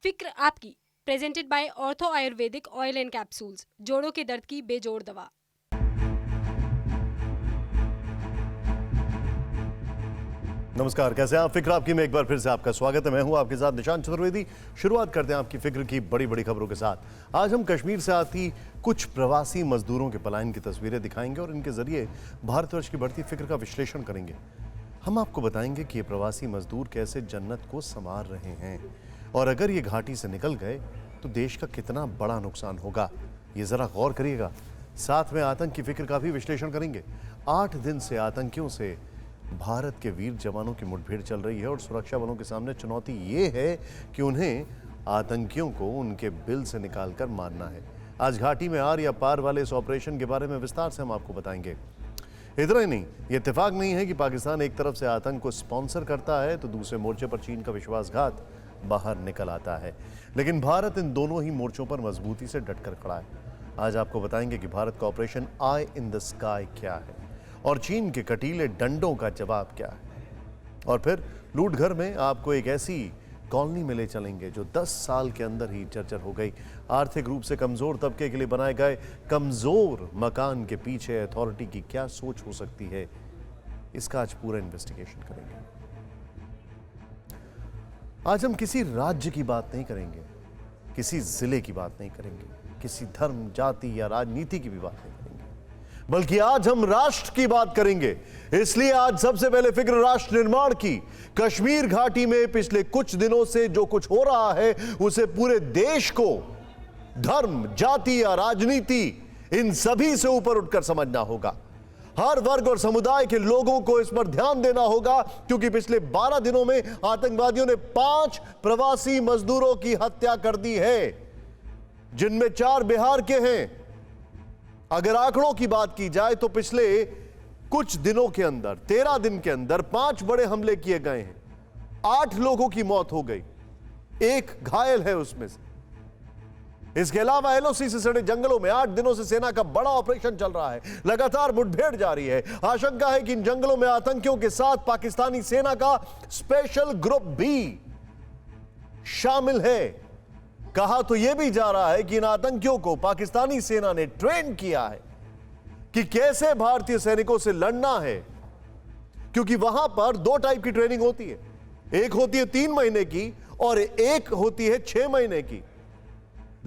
फिक्र आपकी, presented by ortho Ayurvedic oil and capsules, जोड़ों के दर्द की बेजोड़ दवा। नमस्कार, कैसे हैं आप? फिक्र आपकी में एक बार फिर से आपका स्वागत है। मैं हूं आपके साथ निशांत चतुर्वेदी। शुरुआत करते हैं आपकी फिक्र की बड़ी बड़ी खबरों के साथ। आज हम कश्मीर से आती कुछ प्रवासी मजदूरों के पलायन की तस्वीरें दिखाएंगे और इनके जरिए भारतवर्ष की बढ़ती फिक्र का विश्लेषण करेंगे। हम आपको बताएंगे कि ये प्रवासी मजदूर कैसे जन्नत को संवार रहे हैं और अगर ये घाटी से निकल गए तो देश का कितना बड़ा नुकसान होगा, ये जरा गौर करिएगा। साथ में आतंक की फिक्र का भी विश्लेषण करेंगे। 8 दिन से आतंकियों से भारत के वीर जवानों की मुठभेड़ चल रही है और सुरक्षा बलों के सामने चुनौती ये है कि उन्हें आतंकियों को उनके बिल से निकालकर मारना है। आज घाटी में आर या पार वाले इस ऑपरेशन के बारे में विस्तार से हम आपको बताएंगे। इतना ही नहीं, ये इत्तेफाक नहीं है कि पाकिस्तान एक तरफ से आतंक को स्पॉन्सर करता है तो दूसरे मोर्चे पर चीन का विश्वासघात बाहर निकल आता है, लेकिन भारत इन दोनों ही मोर्चों पर मजबूती से डटकर खड़ा है। आज आपको बताएंगे कि भारत का operation eye in the sky क्या है और चीन के कटीले डंडों का जवाब क्या है। और फिर लूट घर में आपको एक ऐसी कॉलोनी में ले चलेंगे जो 10 साल के अंदर ही जर्जर हो गई। आर्थिक रूप से कमजोर तबके के लिए बनाए गए कमजोर मकान के पीछे अथॉरिटी की क्या सोच हो सकती है, इसका आज पूरा इन्वेस्टिगेशन करेंगे। आज हम किसी राज्य की बात नहीं करेंगे, किसी जिले की बात नहीं करेंगे, किसी धर्म, जाति या राजनीति की भी बात नहीं करेंगे, बल्कि आज हम राष्ट्र की बात करेंगे। इसलिए आज सबसे पहले फिक्र राष्ट्र निर्माण की। कश्मीर घाटी में पिछले कुछ दिनों से जो कुछ हो रहा है उसे पूरे देश को धर्म, जाति या राजनीति इन सभी से ऊपर उठकर समझना होगा। हर वर्ग और समुदाय के लोगों को इस पर ध्यान देना होगा, क्योंकि पिछले 12 दिनों में आतंकवादियों ने 5 प्रवासी मजदूरों की हत्या कर दी है, जिनमें 4 बिहार के हैं। अगर आंकड़ों की बात की जाए तो पिछले कुछ दिनों के अंदर 13 दिन के अंदर 5 बड़े हमले किए गए हैं। 8 लोगों की मौत हो गई, 1 घायल है उसमें से। इसके अलावा एलओसी से सड़े जंगलों में 8 दिनों से सेना का बड़ा ऑपरेशन चल रहा है। लगातार मुठभेड़ जारी है। आशंका है कि इन जंगलों में आतंकियों के साथ पाकिस्तानी सेना का स्पेशल ग्रुप भी शामिल है। कहा तो यह भी जा रहा है कि इन आतंकियों को पाकिस्तानी सेना ने ट्रेन किया है कि कैसे भारतीय सैनिकों से लड़ना है, क्योंकि वहां पर 2 टाइप की ट्रेनिंग होती है। एक होती है 3 महीने की और एक होती है 6 महीने की।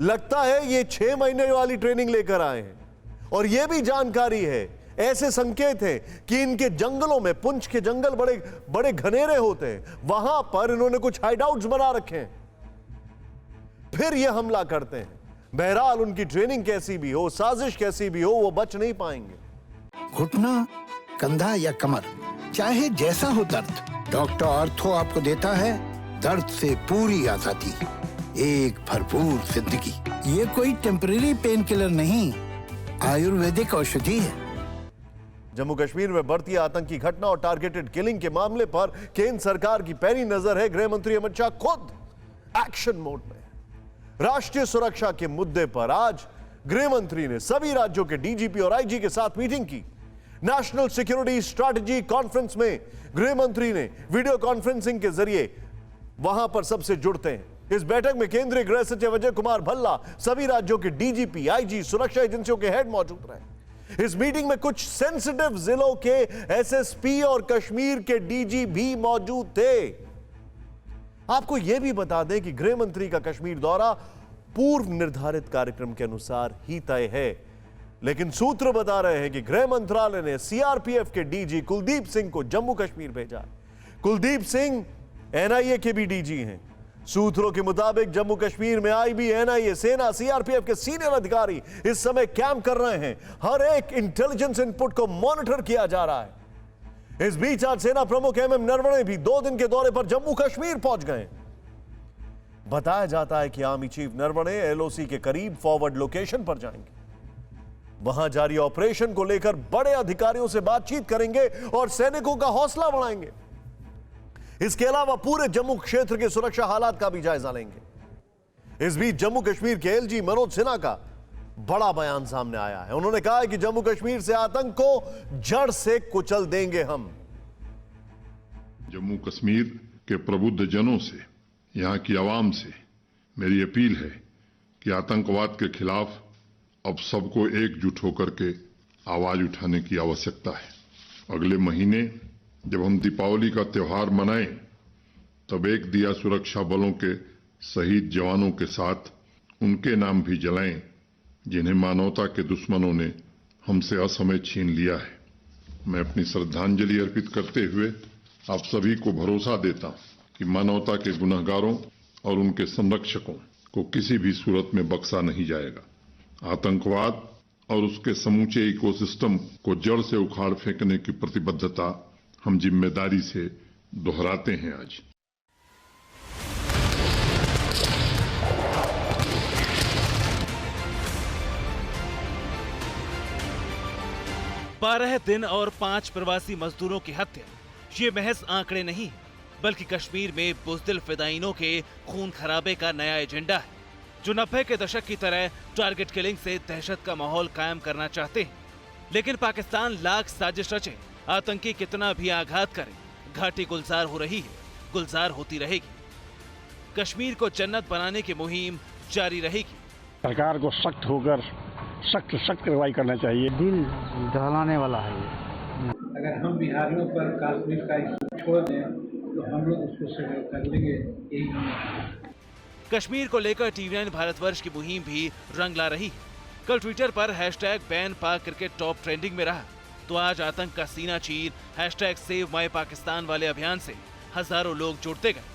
लगता है ये 6 महीने वाली ट्रेनिंग लेकर आए हैं और यह भी जानकारी है, ऐसे संकेत हैं कि इनके जंगलों में, पुंछ के जंगल बड़े बड़े घनेरे होते हैं, वहां पर इन्होंने कुछ हाइडआउट्स बना रखे हैं, फिर ये हमला करते हैं। बहरहाल उनकी ट्रेनिंग कैसी भी हो, साजिश कैसी भी हो, वो बच नहीं पाएंगे। घुटना, कंधा या कमर, चाहे जैसा हो दर्द, डॉक्टर ऑर्थो आपको देता है दर्द से पूरी आजादी, एक भरपूर जिंदगी। ये कोई टेम्परेरी पेन किलर नहीं, आयुर्वेदिक औषधि है। जम्मू कश्मीर में बढ़ती आतंक की घटना और टारगेटेड किलिंग के मामले पर केंद्र सरकार की पैनी नजर है। गृह मंत्री अमित शाह खुद एक्शन मोड में। राष्ट्रीय सुरक्षा के मुद्दे पर आज गृह मंत्री ने सभी राज्यों के डीजीपी और आईजी के साथ मीटिंग की। नेशनल सिक्योरिटी स्ट्रैटेजी कॉन्फ्रेंस में गृह मंत्री ने वीडियो कॉन्फ्रेंसिंग के जरिए वहां पर सबसे जुड़ते हैं। इस बैठक में केंद्रीय गृह सचिव अजय कुमार भल्ला, सभी राज्यों के डीजीपी, आईजी, सुरक्षा एजेंसियों के हेड मौजूद रहे। इस मीटिंग में कुछ सेंसिटिव जिलों के एसएसपी और कश्मीर के डीजी भी मौजूद थे। आपको यह भी बता दें कि गृह मंत्री का कश्मीर दौरा पूर्व निर्धारित कार्यक्रम के अनुसार ही तय है, लेकिन सूत्र बता रहे हैं कि गृह मंत्रालय ने सीआरपीएफ के डीजी कुलदीप सिंह को जम्मू कश्मीर भेजा। कुलदीप सिंह एनआईए के भी डीजी हैं। सूत्रों के मुताबिक जम्मू कश्मीर में आईबी, एनआईए, सेना, सीआरपीएफ के सीनियर अधिकारी इस समय कैंप कर रहे हैं। हर एक इंटेलिजेंस इनपुट को मॉनिटर किया जा रहा है। इस बीच आज सेना प्रमुख एमएम नरवणे भी 2 दिन के दौरे पर जम्मू कश्मीर पहुंच गए। बताया जाता है कि आर्मी चीफ नरवणे एलओसी के करीब फॉरवर्ड लोकेशन पर जाएंगे। वहां जारी ऑपरेशन को लेकर बड़े अधिकारियों से बातचीत करेंगे और सैनिकों का हौसला बढ़ाएंगे। इसके अलावा पूरे जम्मू क्षेत्र के सुरक्षा हालात का भी जायजा लेंगे। इस बीच जम्मू कश्मीर के एलजी मनोज सिन्हा का बड़ा बयान सामने आया है। उन्होंने कहा है कि जम्मू कश्मीर से आतंक को जड़ से कुचल देंगे हम। जम्मू कश्मीर के प्रबुद्ध जनों से, यहाँ की आवाम से मेरी अपील है कि आतंकवाद के खिलाफ अब सबको एकजुट होकर के आवाज उठाने की आवश्यकता है। अगले महीने जब हम दीपावली का त्योहार मनाएं, तब एक दिया सुरक्षा बलों के शहीद जवानों के साथ उनके नाम भी जलाएं जिन्हें मानवता के दुश्मनों ने हमसे असमय छीन लिया है। मैं अपनी श्रद्धांजलि अर्पित करते हुए आप सभी को भरोसा देता हूं कि मानवता के गुनहगारों और उनके संरक्षकों को किसी भी सूरत में बख्शा नहीं जाएगा। आतंकवाद और उसके समूचे इकोसिस्टम को जड़ से उखाड़ फेंकने की प्रतिबद्धता हम जिम्मेदारी से दोहराते हैं। आज 12 दिन और 5 प्रवासी मजदूरों की हत्या, ये महज आंकड़े नहीं बल्कि कश्मीर में बुज़दिल फिदाइनों के खून खराबे का नया एजेंडा है, जो 90 के दशक की तरह टारगेट किलिंग से दहशत का माहौल कायम करना चाहते हैं। लेकिन पाकिस्तान लाख साजिश रचे, आतंकी कितना भी आघात करे, घाटी गुलजार हो रही है, गुलजार होती रहेगी। कश्मीर को जन्नत बनाने की मुहिम जारी रहेगी। सरकार को सख्त होकर सख्त कार्रवाई करना चाहिए। दिल दहलाने वाला है ये। अगर हम बिहारियों पर कश्मीर का इशू छोड़ दें तो हम लोग उसको सेटल कर लेंगे। यही कश्मीर को लेकर टीवी9 भारतवर्ष की मुहिम भी रंग ला रही है। कल ट्विटर पर #बैन पाक क्रिकेट टॉप ट्रेंडिंग में रहा, तो आज आतंक का सीना चीर #सेव माय पाकिस्तान वाले अभियान से हजारों लोग जुड़ते गए।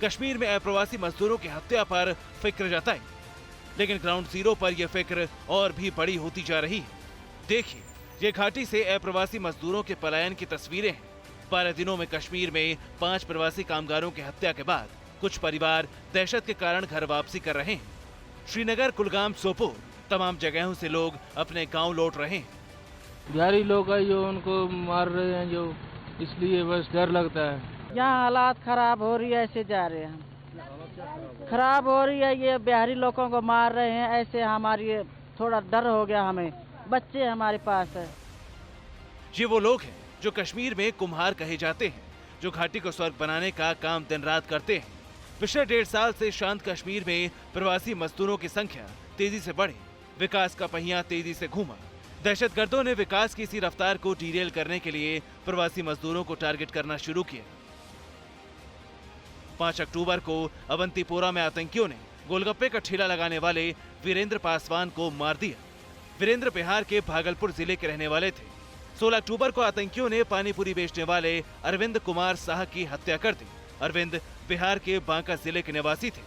कश्मीर में अप्रवासी मजदूरों की हत्या पर फिक्र जताई, लेकिन ग्राउंड जीरो पर यह फिक्र और भी बड़ी होती जा रही है। देखिए, ये घाटी से अप्रवासी मजदूरों के पलायन की तस्वीरें हैं। 12 दिनों में कश्मीर में 5 प्रवासी कामगारों की हत्या के बाद कुछ परिवार दहशत के कारण घर वापसी कर रहे हैं। श्रीनगर, कुलगाम, सोपोर तमाम जगहों से लोग अपने गांव लौट रहे हैं। बिहारी लोग है जो उनको मार रहे हैं, जो इसलिए बस डर लगता है। यहाँ हालात खराब हो रही है, ऐसे जा रहे हैं, खराब हो रही है। ये बिहारी लोगों को मार रहे हैं, ऐसे हमारी थोड़ा डर हो गया, हमें बच्चे हमारे पास है। ये वो लोग हैं जो कश्मीर में कुम्हार कहे जाते हैं, जो घाटी को स्वर्ग बनाने का काम दिन रात करते हैं। पिछले 1.5 साल से शांत कश्मीर में प्रवासी मजदूरों की संख्या तेजी से बढ़ी, विकास का पहिया तेजी से घूमा। दहशतगर्दों ने विकास की इसी रफ्तार को डीरेल करने के लिए प्रवासी मजदूरों को टारगेट करना शुरू किया। 5 अक्टूबर को अवंतीपोरा में आतंकियों ने गोलगप्पे का ठेला लगाने वाले वीरेंद्र पासवान को मार दिया। वीरेंद्र बिहार के भागलपुर जिले के रहने वाले थे। 16 अक्टूबर को आतंकियों ने पानीपुरी बेचने वाले अरविंद कुमार शाह की हत्या कर दी। अरविंद बिहार के बांका जिले के निवासी थे।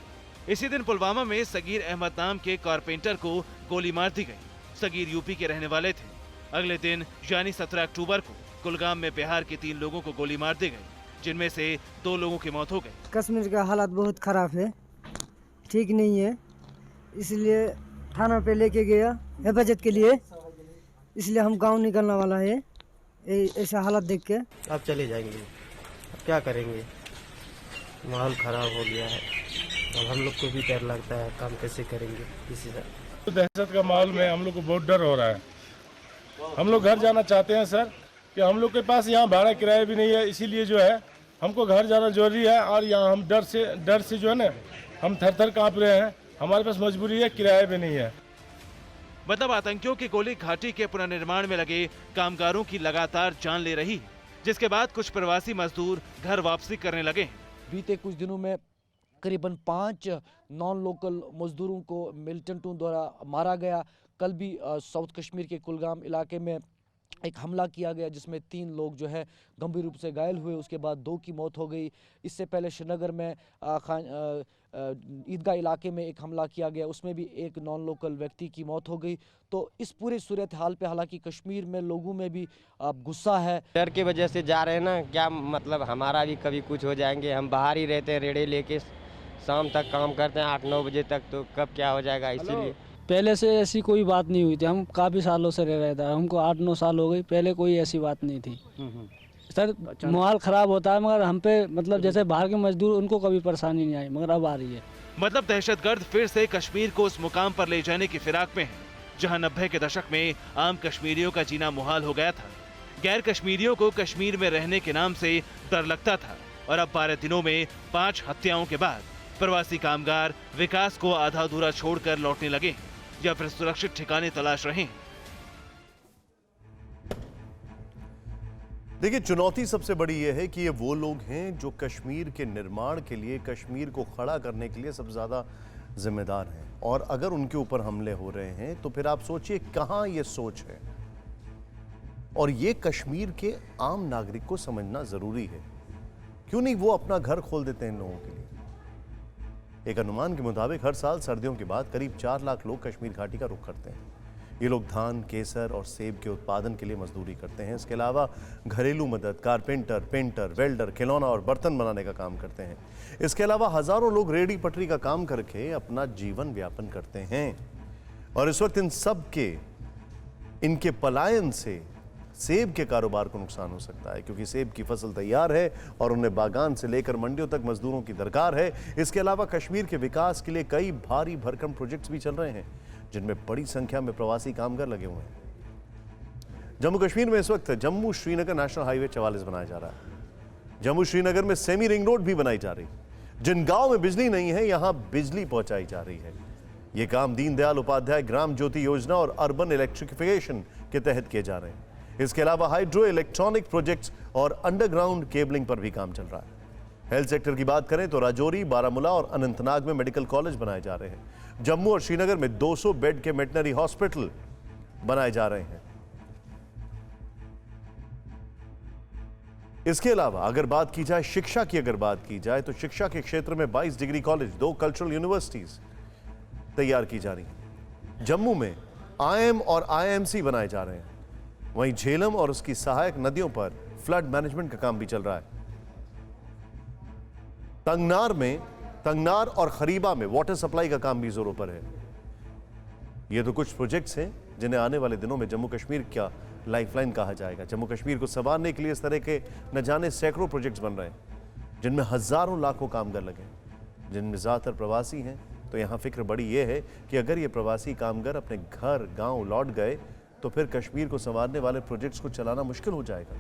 इसी दिन पुलवामा में सगीर अहमद नाम के कारपेंटर को गोली मार दी गई। सगीर यूपी के रहने वाले थे। अगले दिन यानी 17 अक्टूबर को कुलगाम में बिहार के 3 लोगों को गोली मार दी गई, जिनमें से 2 लोगों की मौत हो गई। कश्मीर का हालात बहुत खराब है, ठीक नहीं है, इसलिए थाना पे लेके गया हिफाजत के लिए, इसलिए हम गांव निकलने वाला है ऐसा हालत देख के। अब चले जाएंगे, अब क्या करेंगे, माहौल खराब हो गया है। अब हम लोग को भी डर लगता है, काम कैसे करेंगे इसी तरह। दहशत का माहौल में हम लोग को बहुत डर हो रहा है। हम लोग घर जाना चाहते हैं सर, कि हम लोग के पास यहाँ भाड़ा किराया भी नहीं है, इसीलिए जो है हमको घर जाना जरूरी है। और यहाँ हम डर से जो है ना, हम थर-थर कांप रहे हैं। हमारे पास मजबूरी है, किराया भी नहीं है। मतलब आतंकियों की गोली घाटी के पुनर्निर्माण में लगे कामगारों की लगातार जान ले रही है, जिसके बाद कुछ प्रवासी मजदूर घर वापसी करने लगे। बीते कुछ दिनों में करीबन 5 नॉन लोकल मजदूरों को मिलिटेंटों द्वारा मारा गया। कल भी साउथ कश्मीर के कुलगाम इलाके में एक हमला किया गया, जिसमें 3 लोग जो है गंभीर रूप से घायल हुए, उसके बाद 2 की मौत हो गई। इससे पहले श्रीनगर में ईदगाह इलाके में एक हमला किया गया, उसमें भी एक नॉन लोकल व्यक्ति की मौत हो गई। तो इस पूरी सूरत हाल पे हालांकि कश्मीर में लोगों में भी गुस्सा है। डर की वजह से जा रहे हैं ना, क्या मतलब हमारा भी कभी कुछ हो जाएंगे। हम बाहर ही रहते हैं, रेड़े लेके शाम तक काम करते हैं 8-9 बजे तक, तो कब क्या हो जाएगा, इसीलिए। पहले से ऐसी कोई बात नहीं हुई थी, हम काफ़ी सालों से रह रहे थे, हमको 8-9 साल हो गई, पहले कोई ऐसी बात नहीं थी। सर माहौल ख़राब होता है, मगर हम पे मतलब जैसे बाहर के मजदूर, उनको कभी परेशानी नहीं आई, मगर अब आ रही है। मतलब दहशतगर्द फिर से कश्मीर को उस मुकाम पर ले जाने की फिराक में है, जहां 90 के दशक में आम कश्मीरियों का जीना मुहाल हो गया था। गैर कश्मीरियों को कश्मीर में रहने के नाम से डर लगता था, और अब 12 दिनों में 5 हत्याओं के बाद प्रवासी कामगार विकास को आधा अधूरा छोड़कर लौटने लगे या फिर सुरक्षित ठिकाने तलाश रहे। देखिए, चुनौती सबसे बड़ी यह है कि ये वो लोग हैं जो कश्मीर के निर्माण के लिए, कश्मीर को खड़ा करने के लिए सबसे ज़्यादा जिम्मेदार हैं, और अगर उनके ऊपर हमले हो रहे हैं तो फिर आप सोचिए कहाँ ये सोच है। और ये कश्मीर के आम नागरिक को समझना ज़रूरी है। क्यों नहीं वो अपना घर खोल देते हैं इन लोगों के लिए। एक अनुमान के मुताबिक हर साल सर्दियों के बाद करीब 4 लाख लोग कश्मीर घाटी का रुख करते हैं। ये लोग धान, केसर और सेब के उत्पादन के लिए मजदूरी करते हैं। इसके अलावा घरेलू मदद, कारपेंटर, पेंटर, वेल्डर, खिलौना और बर्तन बनाने का काम करते हैं। इसके अलावा हजारों लोग रेहड़ी पटरी का काम करके अपना जीवन व्यापन करते हैं। और इस वक्त इन सब के, इनके पलायन से सेब के कारोबार को नुकसान हो सकता है, क्योंकि सेब की फसल तैयार है और उन्हें बागान से लेकर मंडियों तक मजदूरों की दरकार है। इसके अलावा कश्मीर के विकास के लिए कई भारी भरकम प्रोजेक्ट्स भी चल रहे हैं, जिनमें बड़ी संख्या में प्रवासी कामगार लगे हुए हैं। जम्मू कश्मीर में इस वक्त जम्मू श्रीनगर नेशनल हाईवे 44 बनाया जा रहा है। जम्मू श्रीनगर में सेमी रिंग रोड भी बनाई जा रही है। जिन गांव में बिजली नहीं है, यहां बिजली पहुंचाई जा रही है। ये काम दीनदयाल उपाध्याय ग्राम ज्योति योजना और अर्बन इलेक्ट्रिफिकेशन के तहत किए जा रहे हैं। इसके अलावा हाइड्रो इलेक्ट्रॉनिक प्रोजेक्ट्स और अंडरग्राउंड केबलिंग पर भी काम चल रहा है। हेल्थ सेक्टर की बात करें तो राजौरी, बारामूला और अनंतनाग में मेडिकल कॉलेज बनाए जा रहे हैं। जम्मू और श्रीनगर में 200 बेड के वेटनरी हॉस्पिटल बनाए जा रहे हैं। इसके अलावा अगर बात की जाए शिक्षा की, अगर बात की जाए तो शिक्षा के क्षेत्र में 22 डिग्री कॉलेज, 2 कल्चरल यूनिवर्सिटीज तैयार की जा रही हैं। जम्मू में IIM और IIMC बनाए जा रहे हैं। वहीं झेलम और उसकी सहायक नदियों पर फ्लड मैनेजमेंट का काम भी चल रहा है। तंगनार और खरीबा में वाटर सप्लाई का काम भी जोरों पर है। ये तो कुछ प्रोजेक्ट्स हैं जिन्हें आने वाले दिनों में जम्मू कश्मीर का लाइफलाइन कहा जाएगा। जम्मू कश्मीर को संवारने के लिए इस तरह के न जाने सैकड़ों प्रोजेक्ट्स बन रहे हैं, जिनमें हजारों लाखों कामगार लगे, जिनमें ज्यादातर प्रवासी हैं। तो यहाँ फिक्र बड़ी ये है कि अगर ये प्रवासी कामगार अपने घर गांव लौट गए तो फिर कश्मीर को संवारने वाले प्रोजेक्ट्स को चलाना मुश्किल हो जाएगा।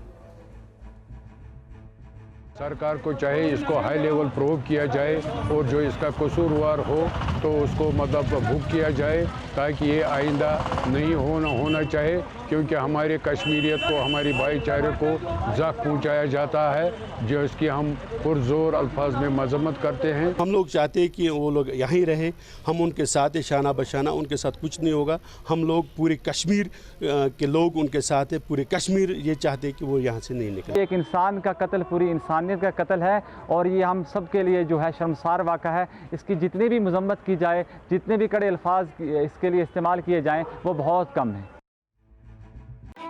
सरकार को चाहे इसको हाई लेवल प्रूव किया जाए और जो इसका कसूरवार हो तो उसको मतलब भुग किया जाए, ताकि ये आइंदा नहीं होना चाहिए, क्योंकि हमारे कश्मीरियत को, हमारी भाईचारे को ज़ख्म पहुंचाया जाता है, जो इसकी हम पुरजोर अल्फाज में मजम्मत करते हैं। हम लोग चाहते हैं कि वो लोग यहीं रहे, हम उनके साथ शाना बशाना, उनके साथ कुछ नहीं होगा। हम लोग पूरे कश्मीर के लोग उनके साथ है, पूरे कश्मीर ये चाहते हैं कि वो यहाँ से नहीं निकले। एक इंसान का कत्ल पूरी इंसानियत का कत्ल है और ये हम सब के लिए जो है शर्मसार वाक़ा है। इसकी जितनी भी मजम्मत की जाए, जितने भी कड़े अल्फाज इसके लिए इस्तेमाल किए जाएं, वो बहुत कम है।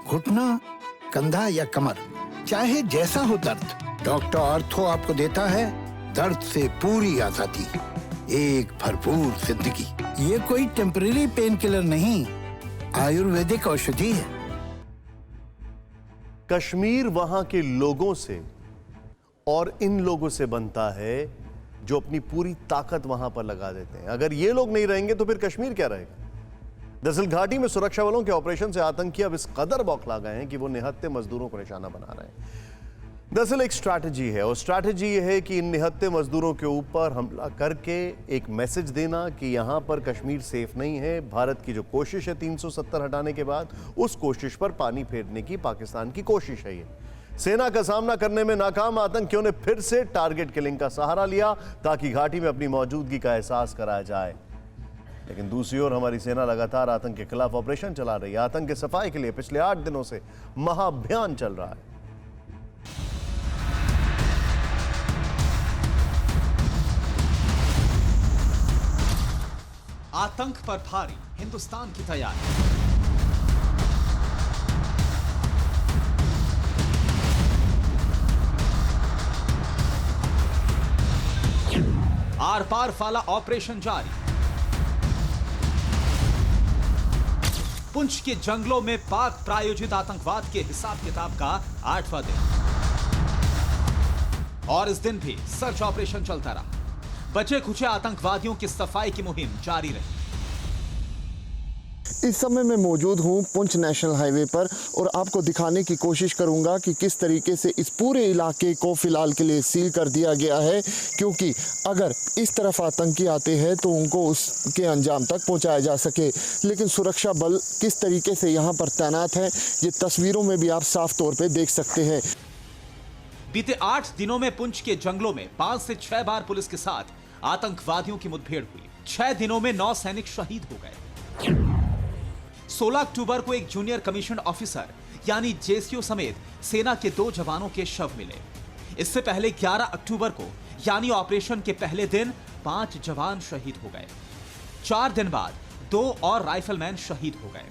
घुटना, कंधा या कमर, चाहे जैसा हो दर्द, डॉक्टर ऑर्थो आपको देता है दर्द से पूरी आजादी, एक भरपूर जिंदगी। ये कोई टेम्परेरी पेन किलर नहीं, आयुर्वेदिक औषधि है। कश्मीर वहां के लोगों से और इन लोगों से बनता है जो अपनी पूरी ताकत वहां पर लगा देते हैं। अगर ये लोग नहीं रहेंगे तो फिर कश्मीर क्या रहेगा। दरअसल घाटी में सुरक्षा बलों के ऑपरेशन से आतंकी अब इस कदर बौखला गए हैं कि वो निहत्थे मजदूरों को निशाना बना रहे हैं। दरअसल एक स्ट्रैटेजी है, और स्ट्रैटेजी ये है कि इन निहत्थे मजदूरों के ऊपर हमला करके एक मैसेज देना कि यहां पर कश्मीर सेफ नहीं है। भारत की जो कोशिश है 370 हटाने के बाद, उस कोशिश पर पानी फेरने की पाकिस्तान की कोशिश है। ये सेना का सामना करने में नाकाम आतंकियों ने फिर से टारगेट किलिंग का सहारा लिया ताकि घाटी में अपनी मौजूदगी का एहसास कराया जाए। लेकिन दूसरी ओर हमारी सेना लगातार आतंक के खिलाफ ऑपरेशन चला रही है। आतंक के सफाई के लिए पिछले 8 दिनों से महाअभियान चल रहा है। आतंक पर भारी हिंदुस्तान की तैयारी। आर पार वाला ऑपरेशन जारी। पुंछ के जंगलों में पाक प्रायोजित आतंकवाद के हिसाब किताब का 8वां दिन, और इस दिन भी सर्च ऑपरेशन चलता रहा। बचे खुचे आतंकवादियों की सफाई की मुहिम जारी रही। इस समय मैं मौजूद हूँ पुंछ नेशनल हाईवे पर और आपको दिखाने की कोशिश करूँगा कि किस तरीके से इस पूरे इलाके को फ़िलहाल के लिए सील कर दिया गया है, क्योंकि अगर इस तरफ आतंकी आते हैं तो उनको उसके अंजाम तक पहुँचाया जा सके। लेकिन सुरक्षा बल किस तरीके से यहाँ पर तैनात है, ये तस्वीरों में भी आप साफ तौर पर देख सकते हैं। बीते 8 दिनों में पुंछ के जंगलों में 5 से 6 बार पुलिस के साथ आतंकवादियों की मुठभेड़ हुई। 6 दिनों में 9 सैनिक शहीद हो गए। 16 अक्टूबर को एक जूनियर कमीशन ऑफिसर यानी जेसीओ समेत सेना के 2 जवानों के शव मिले। इससे पहले 11 अक्टूबर को यानी ऑपरेशन के पहले दिन 5 जवान शहीद हो गए। 4 दिन बाद 2 और राइफलमैन शहीद हो गए।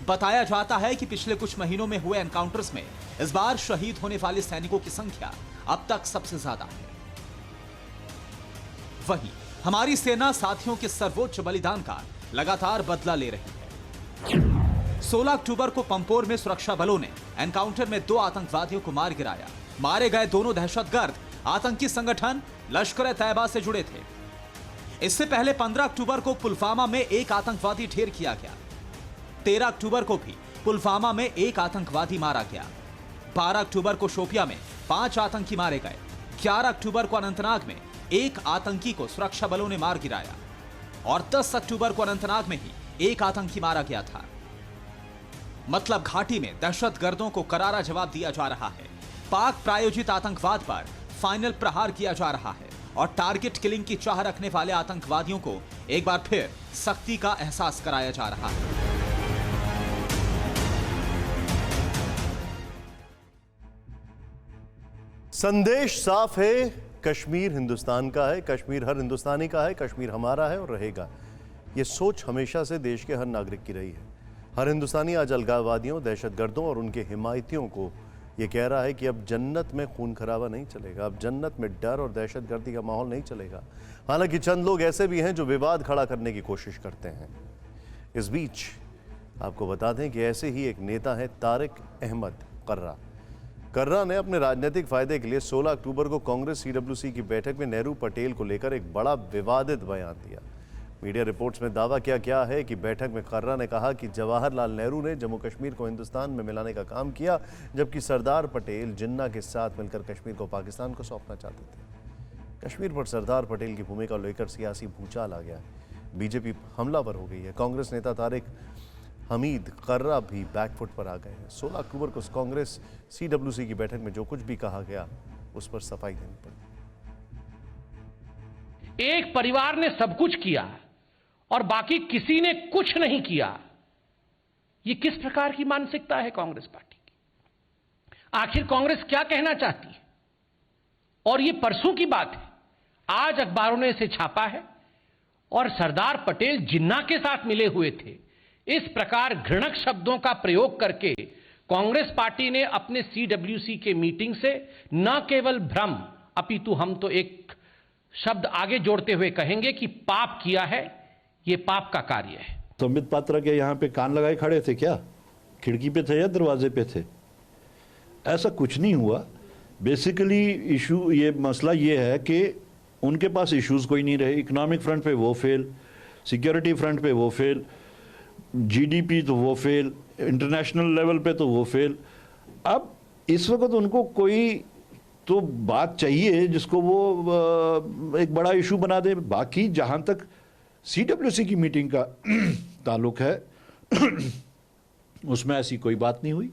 बताया जाता है कि पिछले कुछ महीनों में हुए एनकाउंटर्स में इस बार शहीद होने वाले सैनिकों की संख्या अब तक सबसे ज्यादा है। वहीं हमारी सेना साथियों के सर्वोच्च बलिदान का लगातार बदला ले रही है। 16 अक्टूबर को पंपोर में सुरक्षा बलों ने एनकाउंटर में 2 आतंकवादियों को मार गिराया। मारे गए दोनों दहशतगर्द आतंकी संगठन लश्कर-ए-तैयबा से जुड़े थे। इससे पहले 15 अक्टूबर को पुलवामा में एक आतंकवादी ढेर किया गया। 13 अक्टूबर को भी पुलवामा में एक आतंकवादी मारा गया। 12 अक्टूबर को शोपिया में 5 आतंकी मारे गए। 11 अक्टूबर को अनंतनाग में एक आतंकी को सुरक्षा बलों ने मार गिराया और 10 अक्टूबर को अनंतनाग में ही एक आतंकी मारा गया था। मतलब घाटी में दहशतगर्दों को करारा जवाब दिया जा रहा है। पाक प्रायोजित आतंकवाद पर फाइनल प्रहार किया जा रहा है और टारगेट किलिंग की चाह रखने वाले आतंकवादियों को एक बार फिर सख्ती का एहसास कराया जा रहा है। संदेश साफ है, कश्मीर हिंदुस्तान का है, कश्मीर हर हिंदुस्तानी का है, कश्मीर हमारा है और रहेगा। ये सोच हमेशा से देश के हर नागरिक की रही है। हर हिंदुस्तानी आज अलगाववादियों, दहशतगर्दों और उनके हिमायतियों को ये कह रहा है कि अब जन्नत में खून खराबा नहीं चलेगा, अब जन्नत में डर और दहशतगर्दी का माहौल नहीं चलेगा। हालांकि चंद लोग ऐसे भी हैं जो विवाद खड़ा करने की कोशिश करते हैं। इस बीच आपको बता दें कि ऐसे ही एक नेता है तारिक अहमद कर्रा। कर्रा ने अपने राजनीतिक फायदे के लिए 16 अक्टूबर को कांग्रेस सीडब्ल्यूसी की बैठक में नेहरू पटेल को लेकर एक बड़ा विवादित बयान दिया। मीडिया रिपोर्ट्स में दावा क्या है कि बैठक में कर्रा ने कहा कि जवाहरलाल नेहरू ने जम्मू कश्मीर को हिंदुस्तान में मिलाने का काम किया, जबकि सरदार पटेल जिन्ना के साथ मिलकर कश्मीर को पाकिस्तान को सौंपना चाहते थे। कश्मीर पर सरदार पटेल की भूमिका लेकर सियासी भूचाल आ गया। बीजेपी हमलावर हो गई है। कांग्रेस नेता तारिक हमीद कर्रा भी बैकफुट पर आ गए हैं। 16 अक्टूबर को कांग्रेस सीडब्ल्यूसी की बैठक में जो कुछ भी कहा गया उस पर सफाई देनी पड़ी। एक परिवार ने सब कुछ किया और बाकी किसी ने कुछ नहीं किया। ये किस प्रकार की मानसिकता है कांग्रेस पार्टी की? आखिर कांग्रेस क्या कहना चाहती है? और ये परसों की बात है, आज अखबारों ने इसे छापा है और सरदार पटेल जिन्ना के साथ मिले हुए थे। इस प्रकार घृणक शब्दों का प्रयोग करके कांग्रेस पार्टी ने अपने सीडब्ल्यूसी के मीटिंग से न केवल भ्रम अपितु हम तो एक शब्द आगे जोड़ते हुए कहेंगे कि पाप किया है। ये पाप का कार्य है। संबित पात्रा के यहाँ पे कान लगाए खड़े थे क्या? खिड़की पे थे या दरवाजे पे थे? ऐसा कुछ नहीं हुआ। बेसिकली इशू ये मसला ये है कि उनके पास इश्यूज कोई नहीं रहे। इकोनॉमिक फ्रंट पे वो फेल, सिक्योरिटी फ्रंट पे वो फेल, जीडीपी तो वो फेल, इंटरनेशनल लेवल पे तो वो फेल। अब इस वक्त उनको कोई तो बात चाहिए जिसको वो एक बड़ा इशू बना दे। बाकी जहां तक सीडब्ल्यूसी की मीटिंग का ताल्लुक है उसमें ऐसी कोई बात नहीं हुई।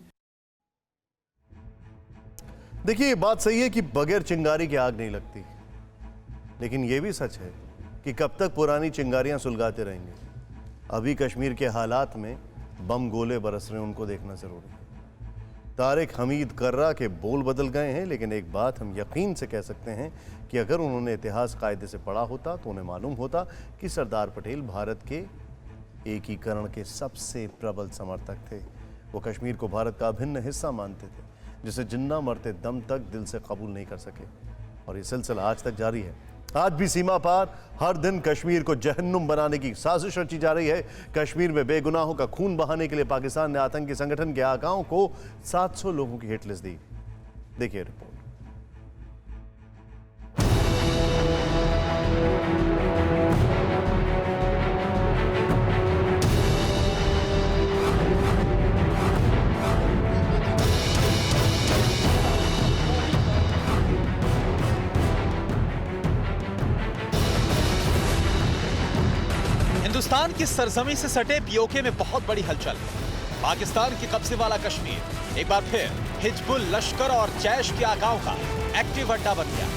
देखिए, ये बात सही है कि बगैर चिंगारी की आग नहीं लगती, लेकिन यह भी सच है कि कब तक पुरानी चिंगारियां सुलगाते रहेंगे। अभी कश्मीर के हालात में बम गोले बरस रहे हैं, उनको देखना जरूरी है। तारिक हमीद कर्रा के बोल बदल गए हैं, लेकिन एक बात हम यकीन से कह सकते हैं कि अगर उन्होंने इतिहास कायदे से पढ़ा होता तो उन्हें मालूम होता कि सरदार पटेल भारत के एकीकरण के सबसे प्रबल समर्थक थे। वो कश्मीर को भारत का अभिन्न हिस्सा मानते थे, जिसे जिन्ना मरते दम तक दिल से कबूल नहीं कर सके, और ये सिलसिला आज तक जारी है। आज भी सीमा पार हर दिन कश्मीर को जहन्नुम बनाने की साजिश रची जा रही है। कश्मीर में बेगुनाहों का खून बहाने के लिए पाकिस्तान ने आतंकी संगठन के आकाओं को 700 लोगों की हिट लिस्ट दी। देखिए रिपोर्ट। हिंदुस्तान की सरजमी से सटे पीओके में बहुत बड़ी हलचल। पाकिस्तान के कब्जे वाला कश्मीर एक बार फिर हिजबुल, लश्कर और जैश के आकाओं का एक्टिव अड्डा बन गया।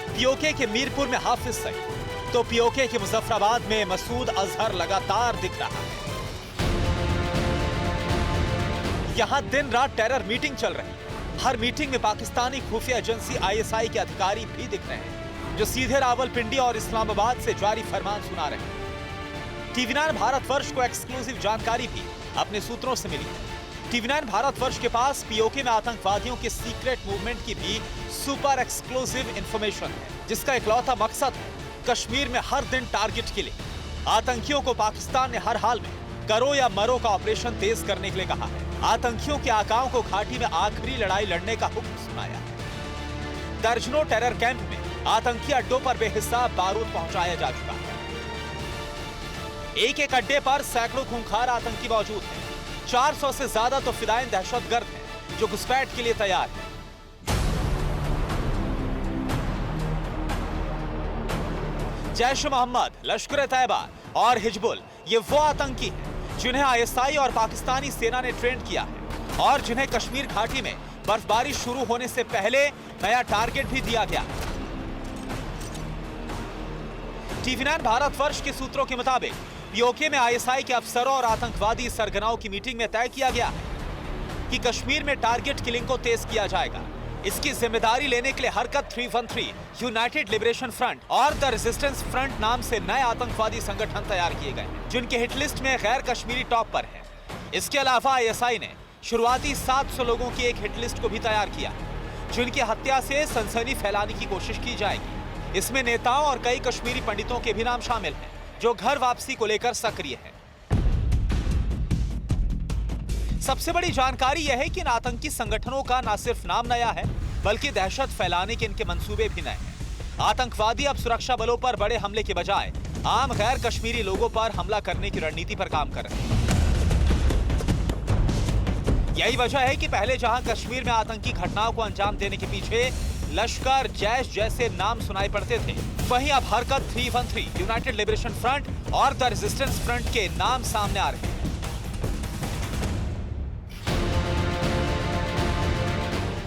पीओके के मीरपुर में हाफिज सईद तो पीओके के मुजफ्फराबाद में मसूद अजहर लगातार दिख रहा है। यहां दिन रात टेरर मीटिंग चल रही है। हर मीटिंग में पाकिस्तानी खुफिया एजेंसी आईएसआई के अधिकारी भी दिख रहे हैं, जो सीधे रावलपिंडी और इस्लामाबाद से जारी फरमान सुना रहे हैं। TV9 भारतवर्ष को एक्सक्लूसिव जानकारी भी अपने सूत्रों से मिली है। TV9 भारतवर्ष के पास पीओके में आतंकवादियों के सीक्रेट मूवमेंट की भी सुपर एक्सक्लूसिव इंफॉर्मेशन है, जिसका इकलौता मकसद है कश्मीर में हर दिन टारगेट के लिए आतंकियों को पाकिस्तान ने हर हाल में करो या मरो का ऑपरेशन तेज करने के लिए कहा है। आतंकियों के आकाओं को घाटी में आखिरी लड़ाई लड़ने का हुक्म सुनाया है। दर्जनों टेरर कैंप में आतंकी अड्डों पर बेहिसाब बारूद पहुंचाया जा चुका है। एक एक अड्डे पर सैकड़ों खूंखार आतंकी मौजूद हैं। 400 से ज्यादा तो फिदायीन दहशतगर्द हैं, जो घुसपैठ के लिए तैयार हैं। जैश मोहम्मद, लश्कर तैयबा और हिजबुल ये वो आतंकी हैं जिन्हें आईएसआई और पाकिस्तानी सेना ने ट्रेन किया है और जिन्हें कश्मीर घाटी में बर्फबारी शुरू होने से पहले नया टारगेट भी दिया गया। TV9 भारतवर्ष के सूत्रों के मुताबिक पीओके में आईएसआई के अफसरों और आतंकवादी सरगनाओं की मीटिंग में तय किया गया है कि कश्मीर में टारगेट किलिंग को तेज किया जाएगा। इसकी जिम्मेदारी लेने के लिए हरकत 313, यूनाइटेड लिबरेशन फ्रंट और द रेजिस्टेंस फ्रंट नाम से नए आतंकवादी संगठन तैयार किए गए, जिनके हिट लिस्ट में गैर कश्मीरी टॉप पर है। इसके अलावा आईएसआई ने शुरुआती 700 लोगों की एक हिट लिस्ट को भी तैयार किया, जिनकी हत्या से सनसनी फैलाने की कोशिश की जाएगी। इसमें नेताओं और कई कश्मीरी पंडितों के भी नाम शामिल हैं, जो घर वापसी को लेकर सक्रिय हैं। सबसे बड़ी जानकारी यह है कि इन आतंकी संगठनों का न सिर्फ नाम नया है, बल्कि दहशत फैलाने के इनके मंसूबे भी नए हैं। आतंकवादी अब सुरक्षा बलों पर बड़े हमले के बजाय आम गैर कश्मीरी लोगों पर हमला करने की रणनीति पर काम कर रहे हैं। यही वजह है कि पहले जहां कश्मीर में आतंकी घटनाओं को अंजाम देने के पीछे लश्कर, जैश जैसे नाम सुनाई पड़ते थे, वहीं अब हरकत 313, यूनाइटेड लिबरेशन फ्रंट और द रेजिस्टेंस फ्रंट के नाम सामने आ रहे हैं।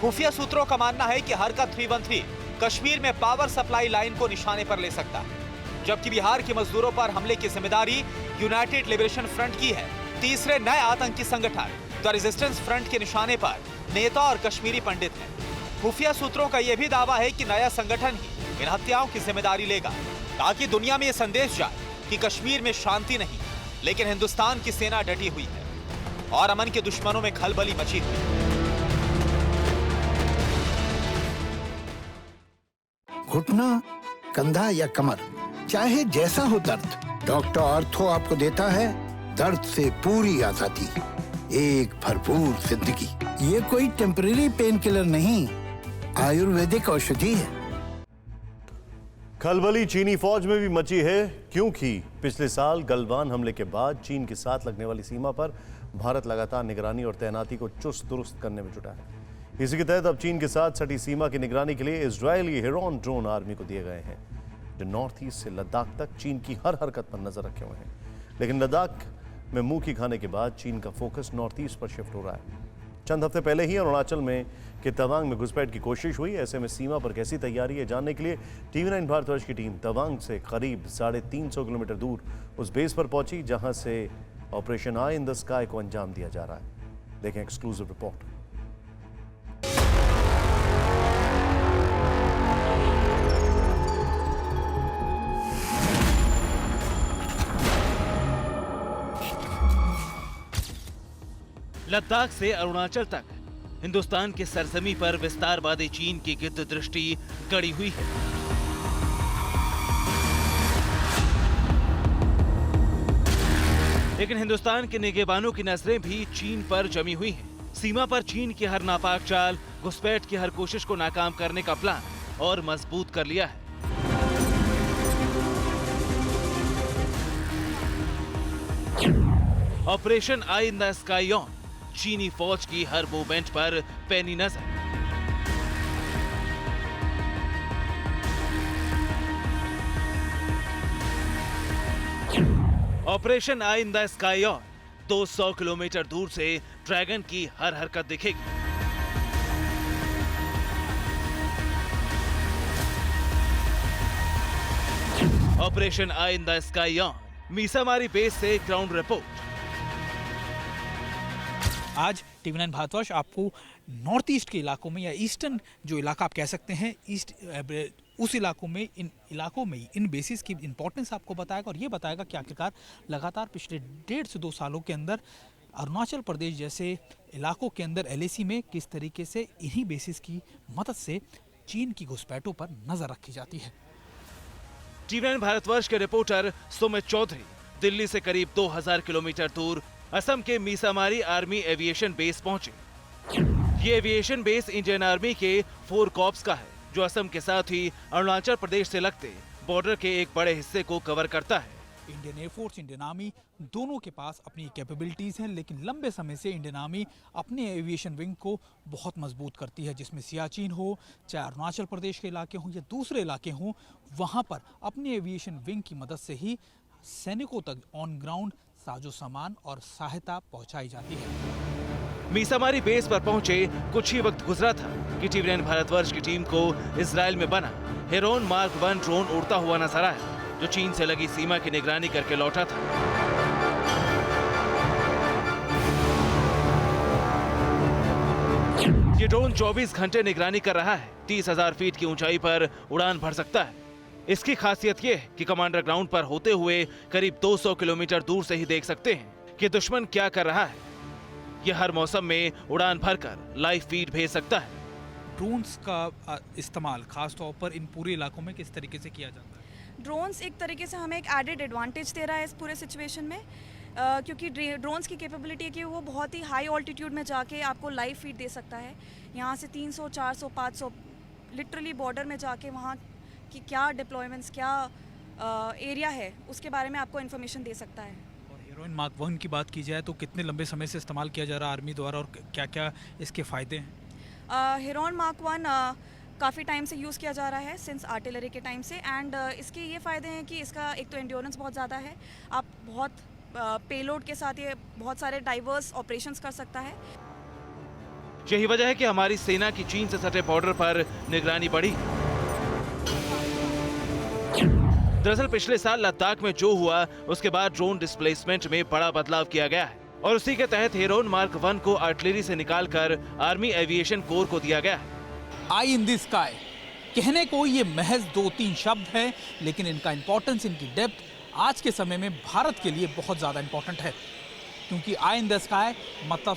खुफिया सूत्रों का मानना है कि हरकत 313 कश्मीर में पावर सप्लाई लाइन को निशाने पर ले सकता है, जबकि बिहार के मजदूरों पर हमले की जिम्मेदारी यूनाइटेड लिबरेशन फ्रंट की है। तीसरे नए आतंकी संगठन द रेजिस्टेंस फ्रंट के निशाने पर नेता और कश्मीरी पंडित हैं। खुफिया सूत्रों का यह भी दावा है कि नया संगठन ही इन हत्याओं की जिम्मेदारी लेगा, ताकि दुनिया में यह संदेश जाए कि कश्मीर में शांति नहीं, लेकिन हिंदुस्तान की सेना डटी हुई है और अमन के दुश्मनों में खलबली मची हुई है। घुटना, कंधा या कमर, चाहे जैसा हो दर्द, डॉक्टर ऑर्थो आपको देता है दर्द से पूरी आजादी, एक भरपूर जिंदगी। ये कोई टेम्परेरी पेन किलर नहीं, आयुर्वेदिक औषधि है। खलबली चीनी फौज में भी मची है, क्योंकि पिछले साल गलवान हमले के बाद चीन के साथ लगने वाली सीमा पर भारत लगातार निगरानी और तैनाती को चुस्त दुरुस्त करने में जुटा है। इसी के तहत अब चीन के साथ सटी सीमा की निगरानी के लिए इजरायली हेरॉन ड्रोन आर्मी को दिए गए हैं, जो नॉर्थ ईस्ट से लद्दाख तक चीन की हर हरकत पर नजर रखे हुए हैं। लेकिन लद्दाख में मुंह की खाने के बाद चीन का फोकस नॉर्थ ईस्ट पर शिफ्ट हो रहा है। चंद हफ्ते पहले ही अरुणाचल में के तवांग में घुसपैठ की कोशिश हुई। ऐसे में सीमा पर कैसी तैयारी है जानने के लिए TV9 भारतवर्ष की टीम तवांग से करीब 350 किलोमीटर दूर उस बेस पर पहुंची, जहां से operation eye in the sky को अंजाम दिया जा रहा है। देखें एक्सक्लूसिव रिपोर्ट। लद्दाख से अरुणाचल तक हिंदुस्तान के सरजमी पर विस्तारवादी चीन की गिद्ध दृष्टि गड़ी हुई है। लेकिन हिंदुस्तान के निगहबानों की नजरें भी चीन पर जमी हुई हैं। सीमा पर चीन की हर नापाक चाल, घुसपैठ की हर कोशिश को नाकाम करने का प्लान और मजबूत कर लिया है। Operation eye in the sky on, चीनी फौज की हर मूवमेंट पर पैनी नजर। Operation eye in the sky on 200 kilometre दूर से ड्रैगन की हर हरकत दिखेगी। Operation eye in the sky on Missamari base से ग्राउंड रिपोर्ट। आज टीवी9 भारतवर्ष आपको नॉर्थ ईस्ट के इलाकों में या ईस्टर्न जो इलाका आप कह सकते हैं ईस्ट उस इलाकों में इन बेसिस की इंपॉर्टेंस आपको बताएगा और ये बताएगा कि आखिरकार लगातार पिछले 1.5 से 2 सालों के अंदर अरुणाचल प्रदेश जैसे इलाकों के अंदर LAC में किस तरीके से इन्हीं बेसिस की मदद से चीन की घुसपैठों पर नजर रखी जाती है। टीवी9 भारतवर्ष के रिपोर्टर सुमित चौधरी दिल्ली से करीब 2000 किलोमीटर दूर असम के मीसामारी आर्मी एविएशन बेस पहुंचे। ये एविएशन बेस इंडियन आर्मी के 4 कॉर्प्स का है जो असम के साथ ही अरुणाचल प्रदेश से लगते बॉर्डर के एक बड़े हिस्से को कवर करता है। इंडियन एयरफोर्स, इंडियन आर्मी दोनों के पास अपनी कैपेबिलिटीज हैं, लेकिन लंबे समय से इंडियन आर्मी अपने एविएशन विंग को बहुत मजबूत करती है, जिसमें सियाचिन हो, चाहे अरुणाचल प्रदेश के इलाके हों या दूसरे इलाके हों, वहाँ पर अपने एविएशन विंग की मदद से ही सैनिकों तक ऑन ग्राउंड साजो सामान और सहायता पहुँचाई जाती है। मीसामारी बेस पर पहुंचे कुछ ही वक्त गुजरा था कि टीवी9 भारतवर्ष की टीम को इजराइल में बना हेरोन मार्क 1 ड्रोन उड़ता हुआ नजर आया, जो चीन से लगी सीमा की निगरानी करके लौटा था। ये ड्रोन 24 घंटे निगरानी कर रहा है। 30,000 फीट की ऊंचाई पर उड़ान भर सकता है। इसकी खासियत ये है कि कमांडर ग्राउंड पर होते हुए करीब 200 किलोमीटर दूर से ही देख सकते हैं कि दुश्मन क्या कर रहा है। यह हर मौसम में उड़ान भरकर लाइव फीड भेज सकता है। ड्रोन्स का इस्तेमाल खास तौर पर इन पूरे इलाकों में किस तरीके से किया जाता है? ड्रोन्स एक तरीके से हमें एक एडेड एडवांटेज दे रहा है इस पूरे सिचुएशन में, क्योंकि ड्रोन्स की कैपेबिलिटी है कि वो बहुत ही हाई ऑल्टीट्यूड में जाके आपको लाइव फीड दे सकता है। यहाँ से 300, 400, 500 लिटरली बॉर्डर में जाके वहाँ की क्या डिप्लॉयमेंट्स, क्या एरिया है, उसके बारे में आपको इन्फॉर्मेशन दे सकता है। और हेरोइन मार्क 1 की बात की जाए तो कितने लंबे समय से इस्तेमाल किया जा रहा है आर्मी द्वारा और क्या क्या इसके फ़ायदे हैं? हेरोइन मार्क 1 काफ़ी टाइम से यूज़ किया जा रहा है, सिंस आर्टिलरी के टाइम से। एंड इसके ये फ़ायदे हैं कि इसका एक तो एंड्योरेंस बहुत ज़्यादा है, आप बहुत पेलोड के साथ ये बहुत सारे डाइवर्स ऑपरेशंस कर सकता है। यही वजह है कि हमारी सेना की चीन से सटे बॉर्डर पर निगरानी बढ़ी। दरअसल पिछले साल लद्दाख में जो हुआ उसके बाद ड्रोन डिस्प्लेसमेंट में बड़ा बदलाव किया गया है और उसी के तहत हेरोन मार्क 1 को आर्टिलरी से निकालकर आर्मी एविएशन कोर को दिया गया है। आई इन द स्काई कहने को ये महज 2-3 शब्द हैं, लेकिन इनका इंपॉर्टेंस, इनकी डेप्थ आज के समय में भारत के लिए बहुत ज़्यादा इंपॉर्टेंट है, क्योंकि आई इन द स्काई मतलब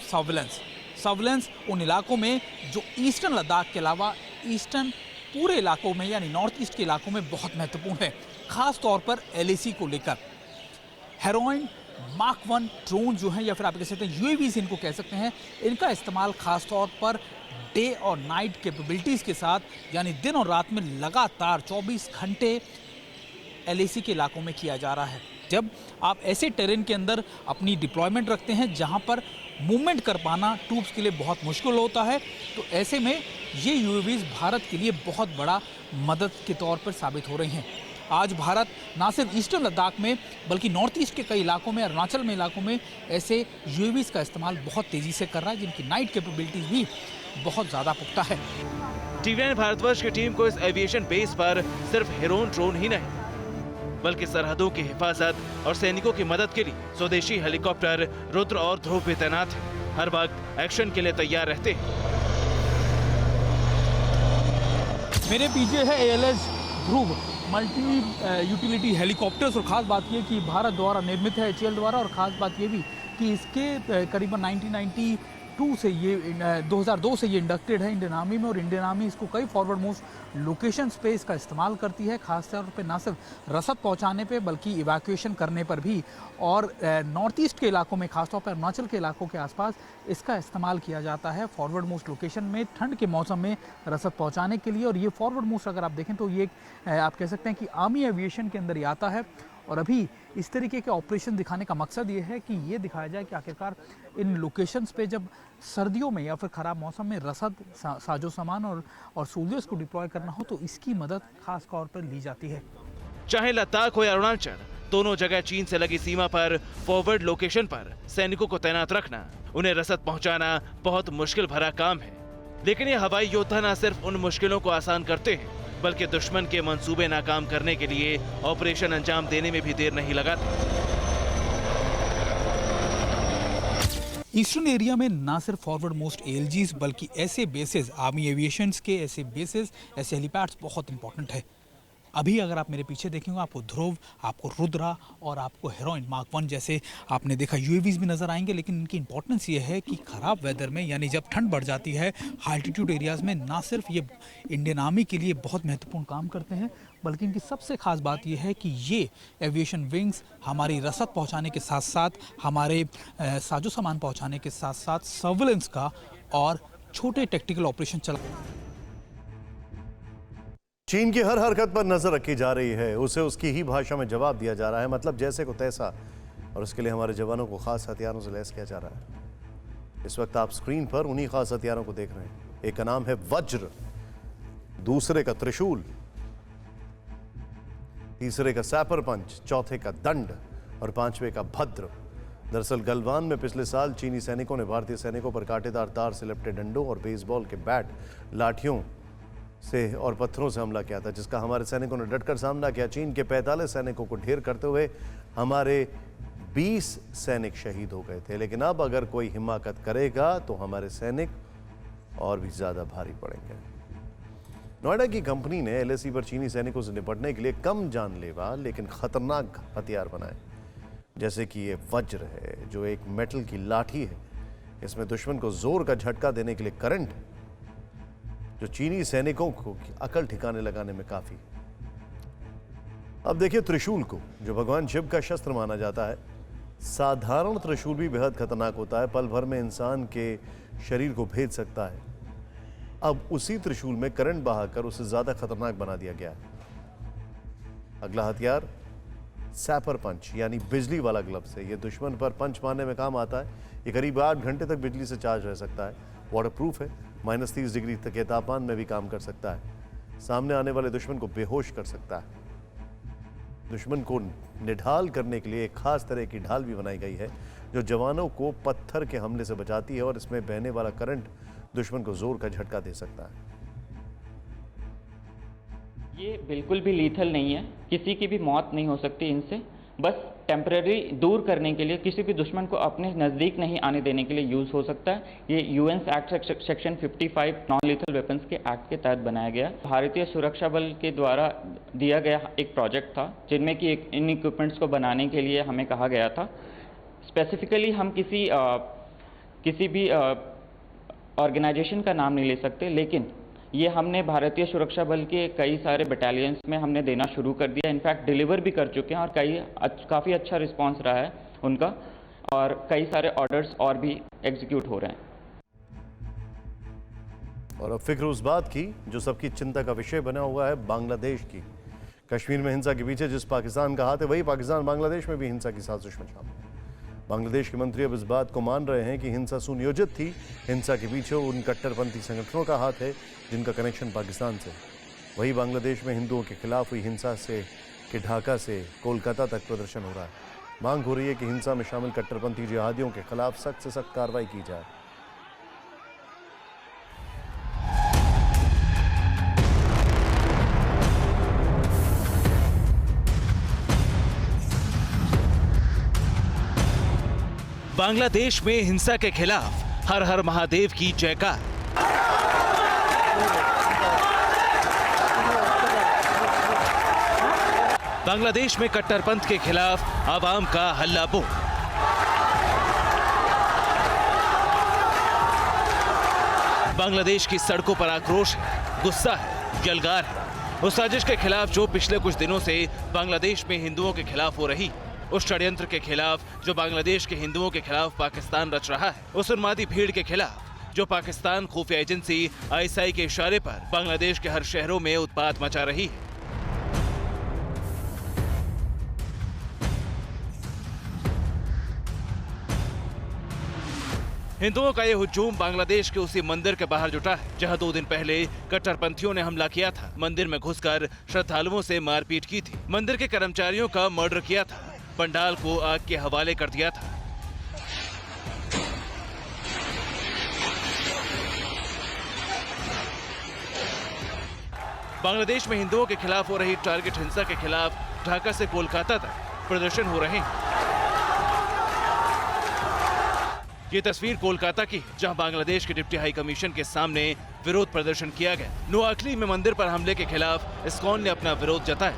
सर्विलेंस उन इलाकों में जो ईस्टर्न लद्दाख के अलावा ईस्टर्न पूरे इलाकों में यानी नॉर्थ ईस्ट के इलाकों में बहुत महत्वपूर्ण है, खास तौर पर LAC को लेकर। हेरोइन मार्क 1 ड्रोन जो है या फिर आप कह सकते हैं UAVs इनको कह सकते हैं, इनका इस्तेमाल खास तौर पर डे और नाइट कैपेबिलिटीज़ के साथ, यानी दिन और रात में लगातार 24 घंटे LAC के इलाकों में किया जा रहा है। जब आप ऐसे टेरेन के अंदर अपनी डिप्लॉयमेंट रखते हैं जहां पर मूवमेंट कर पाना ट्रूप्स के लिए बहुत मुश्किल होता है, तो ऐसे में ये UAVs भारत के लिए बहुत बड़ा मदद के तौर पर साबित हो रही हैं। आज भारत ना सिर्फ ईस्टर्न लद्दाख में बल्कि नॉर्थ ईस्ट के कई इलाकों में, अरुणाचल में इलाकों में ऐसे UAVs का इस्तेमाल बहुत तेज़ी से कर रहा है, जिनकी नाइट कैपेबिलिटीज भी बहुत ज़्यादा पुख्ता है। टीवी9 भारतवर्ष की टीम को इस एविएशन बेस पर सिर्फ हेरोन ड्रोन ही नहीं बल्कि सरहदों की हिफाजत और सैनिकों की मदद के लिए स्वदेशी हेलीकॉप्टर रुद्र और ध्रुव भी तैनात हैं। हर वक्त एक्शन के लिए तैयार रहते हैं। मेरे पीछे है ALS ध्रुव मल्टी यूटिलिटी हेलीकॉप्टर्स, और ख़ास बात यह कि भारत द्वारा निर्मित है, HAL द्वारा, और ख़ास बात यह भी कि इसके करीबन 1992 से ये 2002 से ये इंडक्टेड है इंडियन आर्मी में, और इंडियन आर्मी इसको कई फॉरवर्ड मोस्ट लोकेशन पे इसका इस्तेमाल करती है, खासतौर पे ना सिर्फ रसद पहुंचाने पे बल्कि इवैक्यूएशन करने पर भी, और नॉर्थ ईस्ट के इलाकों में खासतौर पर अरुणाचल के इलाकों के आसपास इसका इस्तेमाल किया जाता है फॉरवर्ड मोस्ट लोकेशन में ठंड के मौसम में रसद पहुँचाने के लिए। और ये फॉरवर्ड मोस्ट अगर आप देखें तो ये आप कह सकते हैं कि आर्मी एविएशन के अंदर ही आता है, और अभी इस तरीके के ऑपरेशन दिखाने का मकसद ये है कि ये दिखाया जाए कि आखिरकार इन लोकेशंस पे जब सर्दियों में या फिर ख़राब मौसम में रसद, साजो सामान और सोल्जर्स को डिप्लॉय करना हो तो इसकी मदद खास तौर पर ली जाती है। चाहे लद्दाख हो या अरुणाचल, दोनों जगह चीन से लगी सीमा पर फॉरवर्ड लोकेशन पर सैनिकों को तैनात रखना, उन्हें रसद पहुंचाना बहुत मुश्किल भरा काम है। लेकिन ये हवाई योद्धा न सिर्फ उन मुश्किलों को आसान करते हैं, बल्कि दुश्मन के मंसूबे नाकाम करने के लिए ऑपरेशन अंजाम देने में भी देर नहीं लगाते। ईस्टर्न एरिया में ना सिर्फ फॉरवर्ड मोस्ट एएलजीज बल्कि ऐसे बेसेस, आर्मी एविएशंस के ऐसे बेसेस, ऐसे हेलीपैड्स बहुत इंपॉर्टेंट है। अभी अगर आप मेरे पीछे देखेंगे आपको ध्रुव, आपको रुद्रा और आपको हेरोइन Mark 1 जैसे आपने देखा यूएवीज भी नजर आएंगे। लेकिन इनकी इंपॉर्टेंस ये है कि खराब वेदर में, यानी जब ठंड बढ़ जाती है हाई एल्टीट्यूड एरियाज में, ना सिर्फ ये इंडियन आर्मी के लिए बहुत महत्वपूर्ण काम करते हैं, बल्कि इनकी सबसे खास बात यह है कि ये एविएशन विंग्स हमारी रसद पहुंचाने के साथ साथ, हमारे साजो सामान पहुंचाने के साथ साथ सर्विलेंस का और छोटे टेक्टिकल ऑपरेशन चला। चीन की हर हरकत पर नजर रखी जा रही है, उसे उसकी ही भाषा में जवाब दिया जा रहा है, मतलब जैसे को तैसा, और उसके लिए हमारे जवानों को खास हथियारों से लैस किया जा रहा है। इस वक्त आप स्क्रीन पर उन्हीं खास हथियारों को देख रहे हैं। एक का नाम है वज्र, दूसरे का त्रिशूल, तीसरे का सैपर पंच, चौथे का दंड और पांचवे का भद्र। दरअसल गलवान में पिछले साल चीनी सैनिकों ने भारतीय सैनिकों पर कांटेदार तार से लपटे डंडों और बेसबॉल के बैट, लाठियों से और पत्थरों से हमला किया था, जिसका हमारे सैनिकों ने डटकर सामना किया। चीन के 45 सैनिकों को ढेर करते हुए हमारे 20 सैनिक शहीद हो गए थे। लेकिन अब अगर कोई हिमाकत करेगा तो हमारे सैनिक और भी ज्यादा भारी पड़ेंगे। नोएडा की कंपनी ने एलएसी पर चीनी सैनिकों से निपटने के लिए कम जानलेवा लेकिन खतरनाक हथियार बनाए, जैसे कि ये वज्र है जो एक मेटल की लाठी है। इसमें दुश्मन को जोर का झटका देने के लिए करंट है, जो चीनी सैनिकों को अकल ठिकाने लगाने में काफी। अब देखिए त्रिशूल को, जो भगवान शिव का शस्त्र माना जाता है। साधारण त्रिशूल भी बेहद खतरनाक होता है, पल भर में इंसान के शरीर को भेद सकता है। अब उसी त्रिशूल में करंट बहाकर उसे ज्यादा खतरनाक बना दिया गया है। अगला हथियार सैपर पंच, यानी बिजली वाला ग्लव्स है। यह दुश्मन पर पंच मारने में काम आता है। ये करीब 8 घंटे तक बिजली से चार्ज रह सकता है, वाटरप्रूफ है, -30 डिग्री तक के तापमान में भी काम कर सकता है। सामने आने वाले दुश्मन को बेहोश कर सकता है। दुश्मन को निढाल करने के लिए एक खास तरह की ढाल भी बनाई गई है, जो जवानों को पत्थर के हमले से बचाती है और इसमें बहने वाला करंट दुश्मन को जोर का झटका दे सकता है। ये बिल्कुल भी लीथल नहीं है, किसी की भी मौत नहीं हो सकती इनसे। बस टेम्परेरी दूर करने के लिए, किसी भी दुश्मन को अपने नज़दीक नहीं आने देने के लिए यूज़ हो सकता है। ये UN act section 55 non lethal weapons के एक्ट के तहत बनाया गया। भारतीय सुरक्षा बल के द्वारा दिया गया एक प्रोजेक्ट था, जिनमें कि इन इक्विपमेंट्स को बनाने के लिए हमें कहा गया था। स्पेसिफिकली हम किसी भी ऑर्गेनाइजेशन का नाम नहीं ले सकते, लेकिन ये हमने भारतीय सुरक्षा बल के कई सारे बटालियंस में हमने देना शुरू कर दिया। इनफैक्ट डिलीवर भी कर चुके हैं और काफ़ी अच्छा रिस्पांस रहा है उनका, और कई सारे ऑर्डर्स और भी एग्जीक्यूट हो रहे हैं। और अब फिक्र उस बात की जो सबकी चिंता का विषय बना हुआ है, बांग्लादेश की। कश्मीर में हिंसा के पीछे जिस पाकिस्तान का हाथ है, वही पाकिस्तान बांग्लादेश में भी हिंसा की साजिश में शामिल है। बांग्लादेश के मंत्री अब इस बात को मान रहे हैं कि हिंसा सुनियोजित थी। हिंसा के पीछे उन कट्टरपंथी संगठनों का हाथ है जिनका कनेक्शन पाकिस्तान से। वही बांग्लादेश में हिंदुओं के खिलाफ हुई हिंसा से कि ढाका से कोलकाता तक प्रदर्शन हो रहा है। मांग हो रही है कि हिंसा में शामिल कट्टरपंथी जिहादियों के खिलाफ सख्त से सख्त कार्रवाई की जाए। बांग्लादेश में हिंसा के खिलाफ हर हर महादेव की जयकार। बांग्लादेश में कट्टरपंथ के खिलाफ आवाम का हल्ला बोल। बांग्लादेश की सड़कों पर आक्रोश है, गुस्सा है, जलगार है। उस साजिश के खिलाफ जो पिछले कुछ दिनों से बांग्लादेश में हिंदुओं के खिलाफ हो रही, उस षड्यंत्र के खिलाफ जो बांग्लादेश के हिंदुओं के खिलाफ पाकिस्तान रच रहा है, उस उन्मादी भीड़ के खिलाफ जो पाकिस्तान खुफिया एजेंसी ISI के इशारे पर बांग्लादेश के हर शहरों में उत्पात मचा रही है। हिंदुओं का ये हुजूम बांग्लादेश के उसी मंदिर के बाहर जुटा है जहां 2 दिन पहले कट्टरपंथियों ने हमला किया था। मंदिर में घुसकर श्रद्धालुओं से मारपीट की थी, मंदिर के कर्मचारियों का मर्डर किया था, पंडाल को आग के हवाले कर दिया था। बांग्लादेश में हिंदुओं के खिलाफ हो रही टारगेट हिंसा के खिलाफ ढाका से कोलकाता तक प्रदर्शन हो रहे हैं। ये तस्वीर कोलकाता की है जहां बांग्लादेश के डिप्टी हाई कमीशन के सामने विरोध प्रदर्शन किया गया। नोआखली में मंदिर पर हमले के खिलाफ इस्कॉन ने अपना विरोध जताया।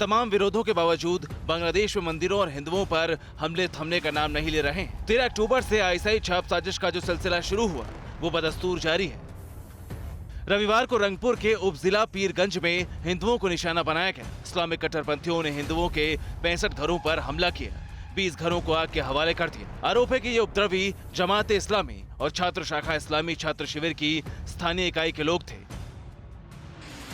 तमाम विरोधों के बावजूद बांग्लादेश में मंदिरों और हिंदुओं पर हमले थमने का नाम नहीं ले रहे हैं। 13 अक्टूबर से आईएसआई छाप साजिश का जो सिलसिला शुरू हुआ वो बदस्तूर जारी है। रविवार को रंगपुर के उपजिला पीरगंज में हिंदुओं को निशाना बनाया गया। इस्लामिक कट्टरपंथियों ने हिंदुओं के 65 घरों पर हमला किया, 20 घरों को आग के हवाले कर दिया। आरोप है कि ये उपद्रवी जमात इस्लामी और छात्र शाखा इस्लामी छात्र शिविर की स्थानीय इकाई के लोग थे।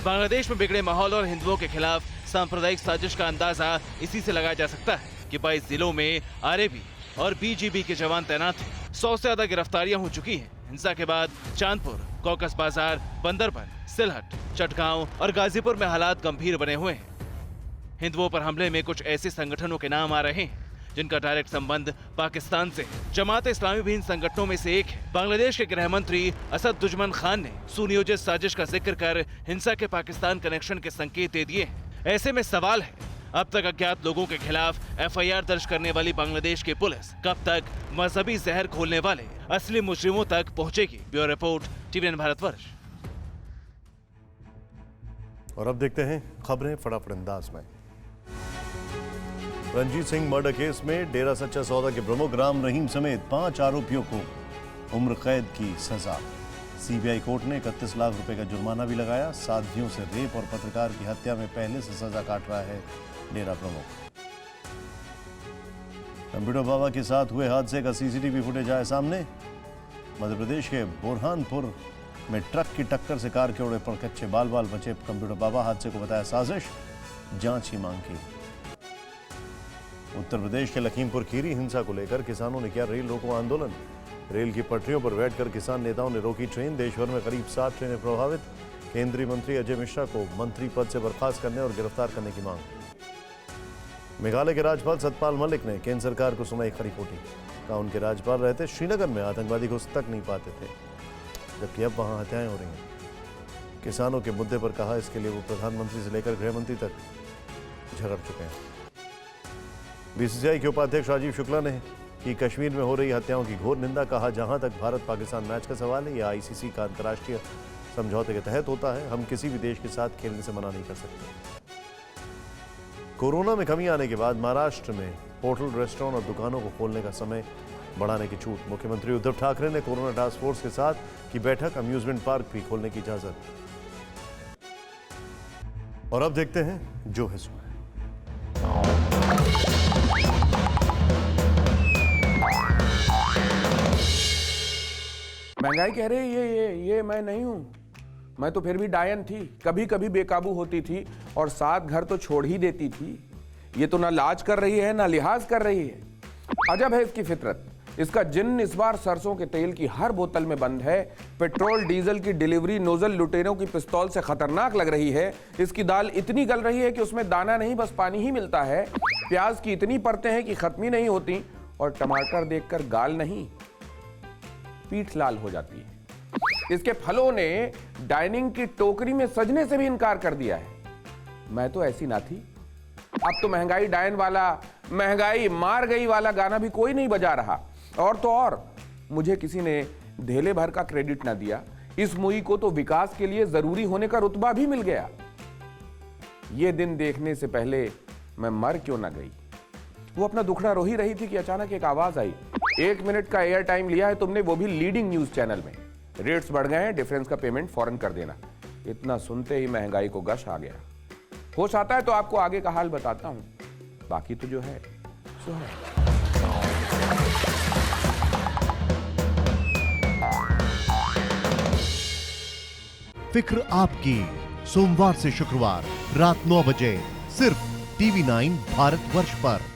बांग्लादेश में बिगड़े माहौल और हिंदुओं के खिलाफ सांप्रदायिक साजिश का अंदाजा इसी से लगाया जा सकता है कि 22 जिलों में आरएबी और बीजीबी के जवान तैनात थे। 100 से ज्यादा गिरफ्तारियां हो चुकी हैं। हिंसा के बाद चांदपुर, कौकस बाजार, बंदरबन, सिलहट, चटगांव और गाजीपुर में हालात गंभीर बने हुए हैं। हिंदुओं पर हमले में कुछ ऐसे संगठनों के नाम आ रहे हैं जिनका डायरेक्ट संबंध पाकिस्तान से है। जमात इस्लामी भी इन संगठनों में से एक है। बांग्लादेश के गृह मंत्री असदुज्जमान खान ने सुनियोजित साजिश का जिक्र कर हिंसा के पाकिस्तान कनेक्शन के संकेत दे दिए हैं। ऐसे में सवाल है, अब तक अज्ञात लोगों के खिलाफ एफआईआर दर्ज करने वाली बांग्लादेश की पुलिस कब तक मजहबी जहर खोलने वाले असली मुजरिमों तक पहुंचेगी? Bureau report, TVN Bharatvarsh. और अब देखते हैं खबरें फटाफट अंदाज में। रंजीत सिंह मर्डर केस में डेरा सच्चा सौदा के प्रमुख राम रहीम समेत 5 आरोपियों को उम्र कैद की सजा। सीबीआई कोर्ट ने 31 लाख रुपए का जुर्माना भी लगाया। साथियों से रेप और पत्रकार की हत्या में पहले से सजा काट रहा है डेरा प्रमुख। कंप्यूटर बाबा के साथ हुए हादसे का सीसीटीवी फुटेज आया सामने। मध्य प्रदेश के बुरहानपुर में ट्रक की टक्कर से कार के उड़े पर कच्चे बाल बाल बचे कंप्यूटर बाबा। हादसे को बताया साजिश, जांच की मांग की। उत्तर प्रदेश के लखीमपुर खीरी हिंसा को लेकर किसानों ने किया रेल रोको आंदोलन। रेल की पटरियों पर बैठकर किसान नेताओं ने रोकी ट्रेन। देश भर में करीब 60 ट्रेनें प्रभावित। केंद्रीय मंत्री अजय मिश्रा को मंत्री पद से बर्खास्त करने और गिरफ्तार करने की मांग। मेघालय के राज्यपाल सतपाल मलिक ने केंद्र सरकार को सुनाई खरी खोटी। कहा उनके राज्यपाल रहते श्रीनगर में आतंकवादी घुस तक नहीं पाते थे, जबकि अब वहां हत्याएं हो रही हैं। किसानों के मुद्दे पर कहा इसके लिए वो प्रधानमंत्री से लेकर गृह मंत्री तक झगड़ चुके हैं। बीसीसीआई के उपाध्यक्ष राजीव शुक्ला ने की कश्मीर में हो रही हत्याओं की घोर निंदा। कहा जहां तक भारत पाकिस्तान मैच का सवाल है, यह आईसीसी का अंतर्राष्ट्रीय समझौते के तहत होता है। हम किसी भी देश के साथ खेलने से मना नहीं कर सकते। कोरोना में कमी आने के बाद महाराष्ट्र में होटल, रेस्टोरेंट और दुकानों को खोलने का समय बढ़ाने की छूट। मुख्यमंत्री उद्धव ठाकरे ने कोरोना टास्क फोर्स के साथ की बैठक। अम्यूजमेंट पार्क भी खोलने की इजाजत। और अब देखते हैं जो है सो। महंगाई कह रहे ये मैं नहीं हूं। मैं तो फिर भी डायन थी, कभी कभी बेकाबू होती थी और 7 घर तो छोड़ ही देती थी। ये तो ना लाज कर रही है ना लिहाज कर रही है। अजब है इसकी फितरत। इसका जिन्न इस बार सरसों के तेल की हर बोतल में बंद है। पेट्रोल डीजल की डिलीवरी नोजल लुटेरों की पिस्तौल से खतरनाक लग रही है। इसकी दाल इतनी गल रही है कि उसमें दाना नहीं बस पानी ही मिलता है। प्याज की इतनी परतें हैं कि खत्म ही नहीं होती और टमाटर देखकर गाल नहीं पीठ लाल हो जाती है। इसके फलों ने डाइनिंग की टोकरी में सजने से भी इनकार कर दिया है। मैं तो ऐसी ना थी। अब तो महंगाई डायन वाला, महंगाई मार गई वाला गाना भी कोई नहीं बजा रहा। और तो और मुझे किसी ने धेले भर का क्रेडिट ना दिया। इस मुई को तो विकास के लिए जरूरी होने का रुतबा भी मिल गया। ये दिन देखने से पहले मैं मर क्यों ना गई। वो अपना दुखड़ा रो ही रही थी कि अचानक एक आवाज आई, 1 मिनट का एयर टाइम लिया है तुमने, वो भी लीडिंग न्यूज चैनल में। रेट्स बढ़ गए हैं, डिफरेंस का पेमेंट फौरन कर देना। इतना सुनते ही महंगाई को गश आ गया। होश आता है तो आपको आगे का हाल बताता हूं, बाकी तो जो है सो है। फिक्र आपकी, सोमवार से शुक्रवार रात 9 बजे सिर्फ TV9 भारतवर्ष पर।